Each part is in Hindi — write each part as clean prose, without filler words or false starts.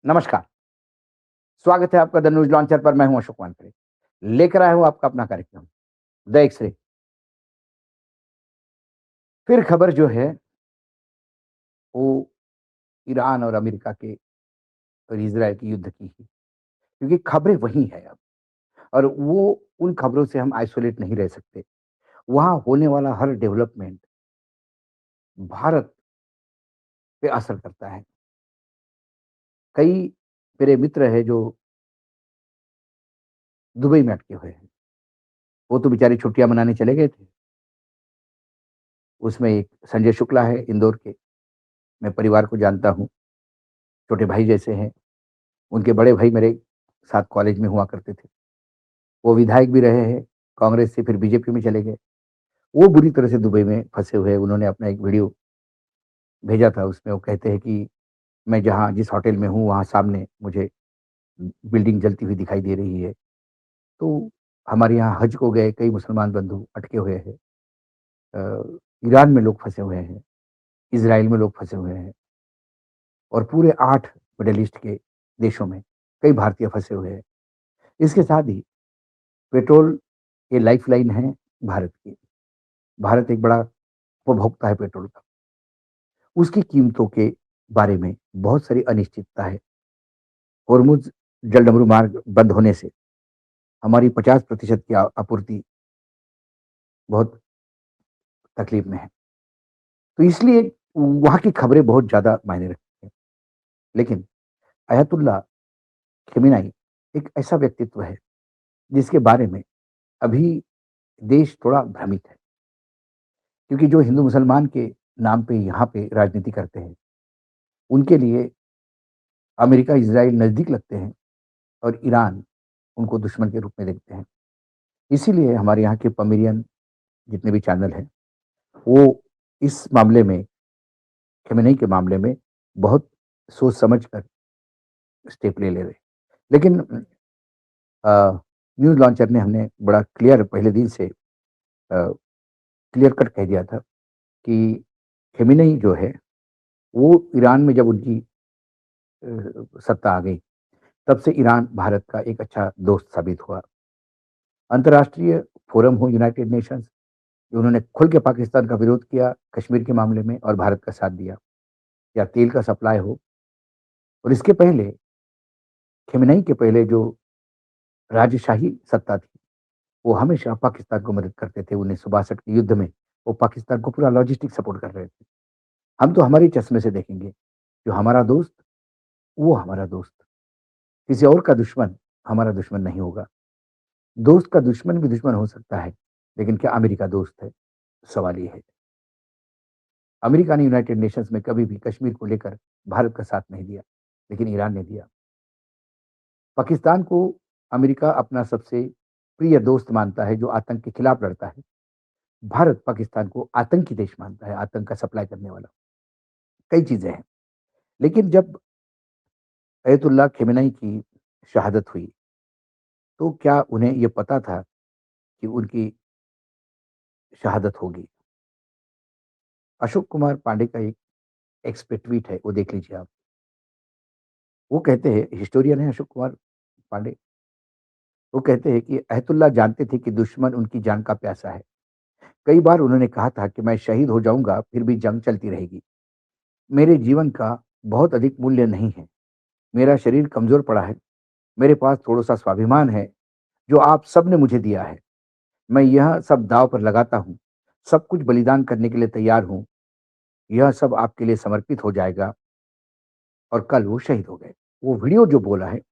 नमस्कार, स्वागत है आपका द न्यूज़ लॉन्चर पर। मैं हूं अशोक वानखेड़े। लेकर आया हूं आपका अपना कार्यक्रम द एक्स-रे। फिर खबर जो है वो ईरान और अमेरिका के और इज़राइल के युद्ध की ही, क्योंकि खबरें वही हैं अब और वो उन खबरों से हम आइसोलेट नहीं रह सकते। वहाँ होने वाला हर डेवलपमेंट भारत पे असर करता है। कई मेरे मित्र हैं जो दुबई में अटके हुए हैं। वो तो बेचारे छुट्टियाँ मनाने चले गए थे। उसमें एक संजय शुक्ला है इंदौर के, मैं परिवार को जानता हूँ, छोटे भाई जैसे हैं। उनके बड़े भाई मेरे साथ कॉलेज में हुआ करते थे। वो विधायक भी रहे हैं, कांग्रेस से फिर बीजेपी में चले गए। वो बुरी तरह से दुबई में फँसे हुए हैं। उन्होंने अपना एक वीडियो भेजा था, उसमें वो कहते हैं कि मैं जहाँ जिस होटल में हूँ, वहाँ सामने मुझे बिल्डिंग जलती हुई दिखाई दे रही है। तो हमारे यहाँ हज को गए कई मुसलमान बंधु अटके हुए हैं। ईरान में लोग फँसे हुए हैं, इज़राइल में लोग फँसे हुए हैं और पूरे 8 मिडल ईस्ट के देशों में कई भारतीय फँसे हुए हैं। इसके साथ ही पेट्रोल ये लाइफ़लाइन है भारत की। भारत एक बड़ा उपभोक्ता है पेट्रोल का। उसकी कीमतों के बारे में बहुत सारी अनिश्चितता है। होर्मुज़ जलडमरू मार्ग बंद होने से हमारी 50% की आपूर्ति बहुत तकलीफ में है। तो इसलिए वहाँ की खबरें बहुत ज़्यादा मायने रखती हैं। लेकिन अयतुल्ला ख़मेनी एक ऐसा व्यक्तित्व है जिसके बारे में अभी देश थोड़ा भ्रमित है। क्योंकि जो हिंदू मुसलमान के नाम पे यहाँ पे राजनीति करते हैं, उनके लिए अमेरिका, इज़राइल नज़दीक लगते हैं और ईरान उनको दुश्मन के रूप में देखते हैं। इसीलिए हमारे यहाँ के पमेरियन जितने भी चैनल हैं, वो इस मामले में, ख़मेनी के मामले में बहुत सोच समझ कर स्टेप ले रहे हैं। लेकिन न्यूज़ लॉन्चर ने हमने बड़ा क्लियर पहले दिन से क्लियर कट कह दिया था कि ख़मेनी जो है, वो ईरान में जब उनकी सत्ता आ गई, तब से ईरान भारत का एक अच्छा दोस्त साबित हुआ। अंतर्राष्ट्रीय फोरम हो यूनाइटेड नेशंस, उन्होंने खुल के पाकिस्तान का विरोध किया कश्मीर के मामले में और भारत का साथ दिया, या तेल का सप्लाई हो। और इसके पहले, ख़मेनी के पहले जो राजशाही सत्ता थी, वो हमेशा पाकिस्तान को मदद करते थे। 1962 के युद्ध में वो पाकिस्तान को पूरा लॉजिस्टिक सपोर्ट कर रहे थे। हम तो हमारे चश्मे से देखेंगे, जो हमारा दोस्त, वो हमारा दोस्त। किसी और का दुश्मन हमारा दुश्मन नहीं होगा। दोस्त का दुश्मन भी दुश्मन हो सकता है, लेकिन क्या अमेरिका दोस्त है? सवाल ये है। अमेरिका ने यूनाइटेड नेशंस में कभी भी कश्मीर को लेकर भारत का साथ नहीं दिया, लेकिन ईरान ने दिया। पाकिस्तान को अमेरिका अपना सबसे प्रिय दोस्त मानता है, जो आतंक के खिलाफ लड़ता है। भारत पाकिस्तान को आतंकी देश मानता है, आतंक का सप्लाई करने वाला। कई चीज़ें हैं। लेकिन जब अयतुल्ला ख़मेनी की शहादत हुई, तो क्या उन्हें ये पता था कि उनकी शहादत होगी? अशोक कुमार पांडे का एक एक्स पे ट्वीट है, वो देख लीजिए आप। वो कहते हैं, हिस्टोरियन है अशोक कुमार पांडे, वो कहते हैं कि अयतुल्ला जानते थे कि दुश्मन उनकी जान का प्यासा है। कई बार उन्होंने कहा था कि मैं शहीद हो जाऊँगा, फिर भी जंग चलती रहेगी। मेरे जीवन का बहुत अधिक मूल्य नहीं है। मेरा शरीर कमज़ोर पड़ा है। मेरे पास थोड़ा-सा स्वाभिमान है, जो आप सब ने मुझे दिया है। मैं यह सब दाँव पर लगाता हूँ। सब कुछ बलिदान करने के लिए तैयार हूँ। यह सब आपके लिए समर्पित हो जाएगा। और कल वो शहीद हो गए। वो वीडियो जो बोला है,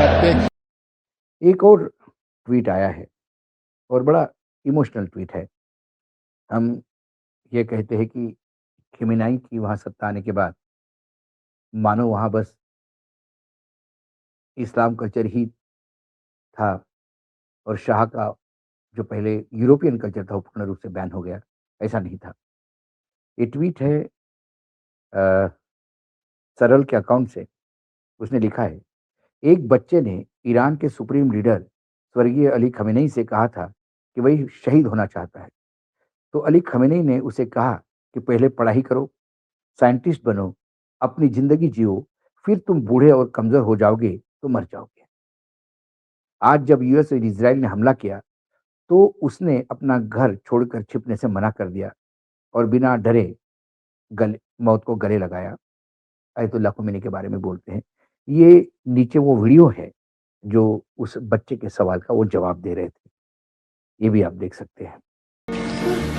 रब्बिक। एक और ट्वीट आया है और बड़ा इमोशनल ट्वीट है। हम ये कहते हैं कि खिमेनेई की वहाँ सत्ता आने के बाद मानो वहाँ बस इस्लाम कल्चर ही था और शाह का जो पहले यूरोपियन कल्चर था वो पूर्ण रूप से बैन हो गया। ऐसा नहीं था। ये ट्वीट है सरल के अकाउंट से। उसने लिखा है, एक बच्चे ने ईरान के सुप्रीम लीडर स्वर्गीय अली खमेनेई से कहा था कि वही शहीद होना चाहता है। तो अली खमेनेई ने उसे कहा कि पहले पढ़ाई करो, साइंटिस्ट बनो, अपनी जिंदगी जियो, फिर तुम बूढ़े और कमजोर हो जाओगे तो मर जाओगे। आज जब यूएस और इजराइल ने हमला किया तो उसने अपना घर छोड़कर छिपने से मना कर दिया और बिना डरे गले मौत को गले लगाया। आयतुल्लाह khomeini के बारे में बोलते हैं। ये नीचे वो वीडियो है जो उस बच्चे के सवाल का वो जवाब दे रहे थे। ये भी आप देख सकते हैं।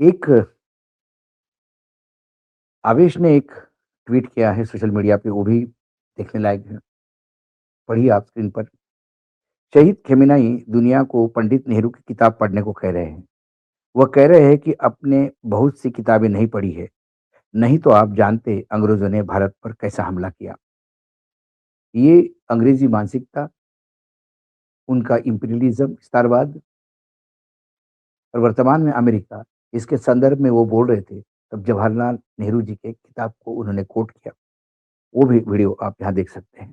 एक आवेश ने एक ट्वीट किया है सोशल मीडिया पे, वो भी देखने लायक है। पढ़िए आप स्क्रीन पर। शहीद खेमेनेई दुनिया को पंडित नेहरू की किताब पढ़ने को कह रहे हैं। वह कह रहे हैं कि अपने बहुत सी किताबें नहीं पढ़ी है, नहीं तो आप जानते अंग्रेजों ने भारत पर कैसा हमला किया। ये अंग्रेजी मानसिकता, उनका इंपीरियलिज्म, विस्तारवाद और वर्तमान में अमेरिका, इसके संदर्भ में वो बोल रहे थे। तब जवाहरलाल नेहरू जी के किताब को उन्होंने कोट किया। वो भी वीडियो आप यहाँ देख सकते हैं।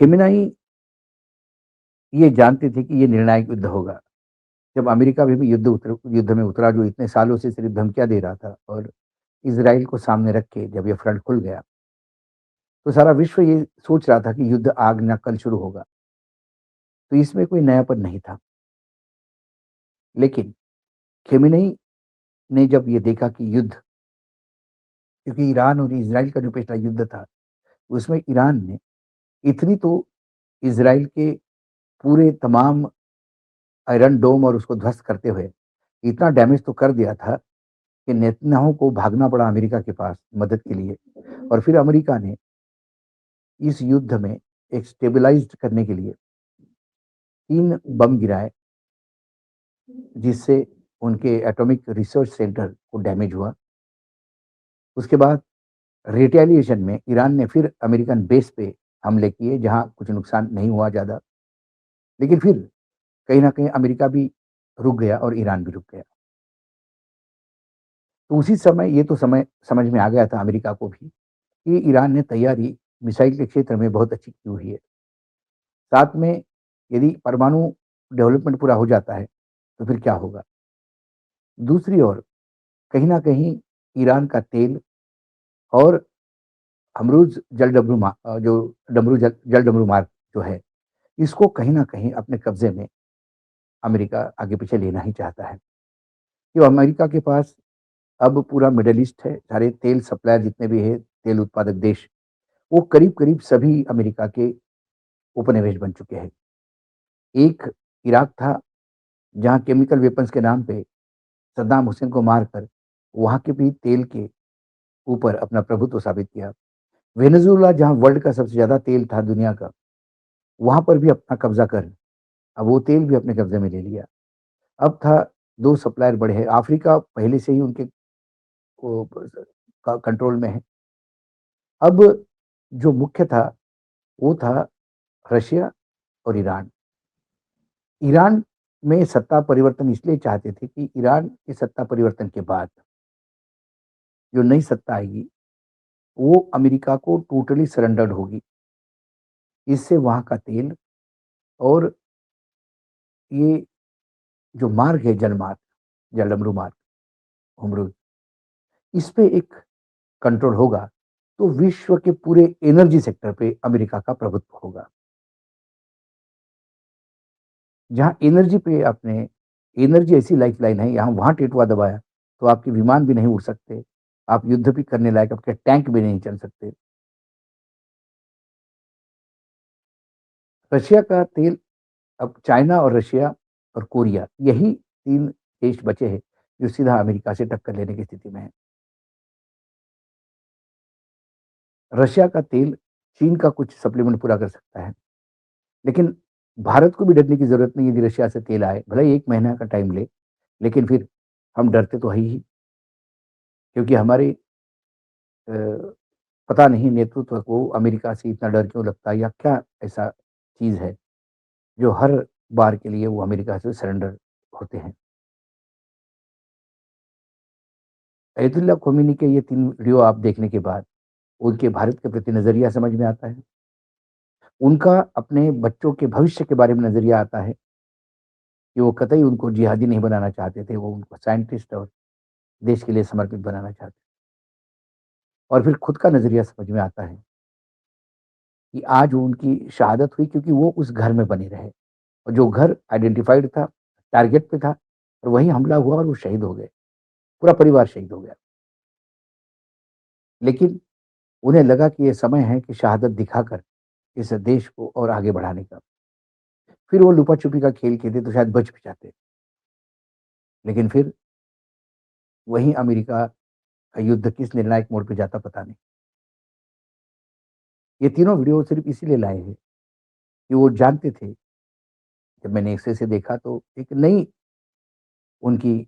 खेमेनेई ये जानते थे कि ये निर्णायक युद्ध होगा। जब अमेरिका भी युद्ध में उतरा, जो इतने सालों से सिर्फ धमकियां दे रहा था, और इजराइल को सामने रख के जब ये फ्रंट खुल गया तो सारा विश्व ये सोच रहा था कि युद्ध आज ना कल शुरू होगा। तो इसमें कोई नयापन नहीं था। लेकिन खेमेनेई ने जब ये देखा कि युद्ध, क्योंकि ईरान और इजराइल का जो पिछला युद्ध था उसमें ईरान ने इतनी तो इजराइल के पूरे तमाम आयरन डोम और उसको ध्वस्त करते हुए इतना डैमेज तो कर दिया था कि नेतन्याहू को भागना पड़ा अमेरिका के पास मदद के लिए। और फिर अमेरिका ने इस युद्ध में एक स्टेबलाइज्ड करने के लिए 3 बम गिराए, जिससे उनके एटॉमिक रिसर्च सेंटर को डैमेज हुआ। उसके बाद रिटेलिएशन में ईरान ने फिर अमेरिकन बेस पे हमले किए, जहां कुछ नुकसान नहीं हुआ ज़्यादा, लेकिन फिर कहीं न कहीं अमेरिका भी रुक गया और ईरान भी रुक गया। तो उसी समय ये तो समय समझ में आ गया था अमेरिका को भी कि ईरान ने तैयारी मिसाइल के क्षेत्र में बहुत अच्छी की हुई है। साथ में यदि परमाणु डेवलपमेंट पूरा हो जाता है तो फिर क्या होगा। दूसरी ओर कहीं न कहीं ईरान का तेल और हम्रूज जल डमरू मार्ग जो है इसको कहीं न कहीं अपने कब्ज़े में अमेरिका आगे पीछे लेना ही चाहता है। कि अमेरिका के पास अब पूरा मिडल ईस्ट है, सारे तेल सप्लायर जितने भी हैं, तेल उत्पादक देश, वो करीब-करीब सभी अमेरिका के उपनिवेश बन चुके हैं। एक इराक था, जहाँ केमिकल वेपन्स के नाम पे सद्दाम हुसैन को मारकर वहाँ के भी तेल के ऊपर अपना प्रभुत्व साबित किया। वेनेज़ुएला जहाँ वर्ल्ड का सबसे ज़्यादा तेल था दुनिया का, वहाँ पर भी अपना कब्ज़ा कर अब वो तेल भी अपने कब्ज़े में ले लिया। अब था 2 सप्लायर बड़े हैं, अफ्रीका पहले से ही उनके वो कंट्रोल में है। अब जो मुख्य था, वो था रशिया और ईरान। ईरान में सत्ता परिवर्तन इसलिए चाहते थे कि ईरान के सत्ता परिवर्तन के बाद जो नई सत्ता आएगी, वो अमेरिका को टोटली सरेंडर्ड होगी। इससे वहाँ का तेल और ये जो मार्ग है जलमार्ग, जलडमरू मार्ग, होमरूज, इस पे एक कंट्रोल होगा, तो विश्व के पूरे एनर्जी सेक्टर पे अमेरिका का प्रभुत्व होगा। जहाँ एनर्जी पे आपने एनर्जी ऐसी लाइफ़लाइन है, यहाँ वहाँ टेटुआ दबाया, तो आपके विमान भी नहीं उड़ सकते, आप युद्ध भी करने लायक आपके टैंक भी नहीं चल सकते। रशिया का तेल अब चाइना और रशिया और कोरिया, यही 3 देश बचे हैं, जो सीधा अमेरिका से टक्कर लेने की स्थिति में हैं। रशिया का तेल चीन का कुछ सप्लीमेंट पूरा कर सकता है, लेकिन भारत को भी डरने की ज़रूरत नहीं है यदि रशिया से तेल आए, भले ही 1 महीना का टाइम ले, लेकिन फिर हम डरते तो हैं ही, क्योंकि हमारे अ, पता नहीं नेतृत्व को अमेरिका से इतना डर क्यों लगता है या क्या ऐसा चीज़ है, जो हर बार के लिए वो अमेरिका से सरेंडर होते हैं। अयतुल्ला खोमेनी के ये 3 वीडियो आप देखने के बाद, उनके भारत के प्रति नज़रिया समझ में आता है। उनका अपने बच्चों के भविष्य के बारे में नज़रिया आता है, कि वो कतई उनको जिहादी नहीं बनाना चाहते थे, वो उनको साइंटिस्ट और देश के लिए समर्पित बनाना चाहते। और फिर खुद का नज़रिया समझ में आता है, कि आज उनकी शहादत हुई क्योंकि वो उस घर में बने रहे और जो घर आइडेंटिफाइड था, टारगेट पे था और वहीं हमला हुआ और वो शहीद हो गए। पूरा परिवार शहीद हो गया। लेकिन उन्हें लगा कि ये समय है कि शहादत दिखाकर इस देश को और आगे बढ़ाने का। फिर वो लुका-छुपी का खेल खेलते तो शायद बच भी जाते। लेकिन फिर वहीं अमेरिका का युद्ध किस निर्णायक मोड़ पे जाता पता नहीं। ये तीनों वीडियो सिर्फ़ इसीलिए लाए हैं, कि वो जानते थे, जब मैंने एक्स-रे से देखा तो एक नई उनकी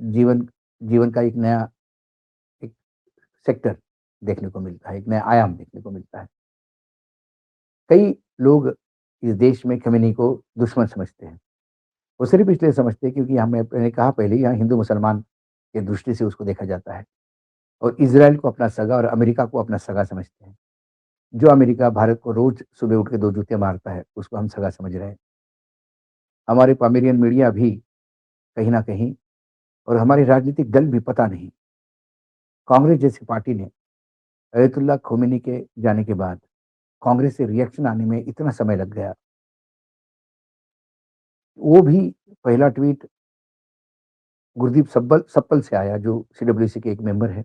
जीवन जीवन का एक नया एक सेक्टर देखने को मिलता है, एक नया आयाम देखने को मिलता है। कई लोग इस देश में ख़मेनी को दुश्मन समझते हैं। वो सिर्फ़ इसलिए समझते हैं क्योंकि यहाँ मैंने कहा पहले ही यहाँ हिंदू-मुसलमान की दृष्टि से उसको देखा जाता है और इज़राइल को अपना सगा और अमेरिका को अपना सगा समझते हैं। जो अमेरिका भारत को रोज़ सुबह उठ के 2 जूते मारता है, उसको हम सगा समझ रहे हैं। हमारे पामेरियन मीडिया भी कहीं न कहीं और हमारे राजनीतिक दल भी पता नहीं, कांग्रेस जैसी पार्टी ने अयतुल्ला खोमेनी के जाने के बाद कांग्रेस से रिएक्शन आने में इतना समय लग गया। वो भी पहला ट्वीट गुरदीप सप्पल से आया जो सीडब्ल्यूसी के एक मेंबर हैं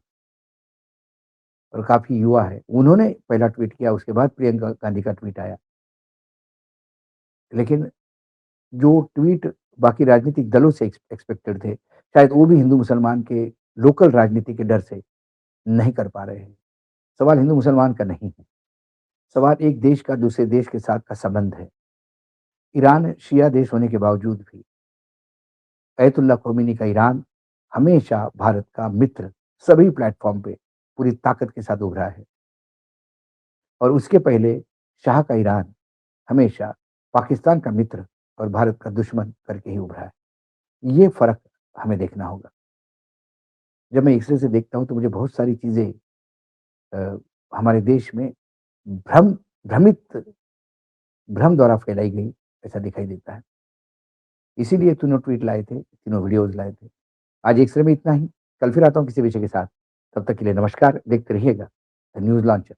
और काफ़ी युवा है। उन्होंने पहला ट्वीट किया, उसके बाद प्रियंका गांधी का ट्वीट आया। लेकिन जो ट्वीट बाकी राजनीतिक दलों से एक्सपेक्टेड थे, शायद वो भी हिंदू-मुसलमान के लोकल राजनीति के डर से नहीं कर पा रहे हैं। सवाल हिंदू-मुसलमान का नहीं है, सवाल एक देश का दूसरे देश के साथ का संबंध है। ईरान शिया देश होने के बावजूद भी अयतुल्ला खोमेनी का ईरान हमेशा भारत का मित्र सभी प्लेटफ़ॉर्म पे पूरी ताकत के साथ उभरा है और उसके पहले शाह का ईरान हमेशा पाकिस्तान का मित्र और भारत का दुश्मन करके ही उभरा है। ये फ़र्क हमें देखना होगा। जब मैं एक्स-रे से देखता हूँ तो मुझे बहुत सारी चीज़ें हमारे देश में भ्रम भ्रमित भ्रम द्वारा फैलाई गई ऐसा दिखाई देता है। इसीलिए तीनों ट्वीट लाए थे, तीनों वीडियोज़ लाए थे। आज एक्स-रे में इतना ही, कल फिर आता हूँ किसी विषय के साथ। तब तक के लिए नमस्कार, देखते रहिएगा द न्यूज़ लॉन्चर।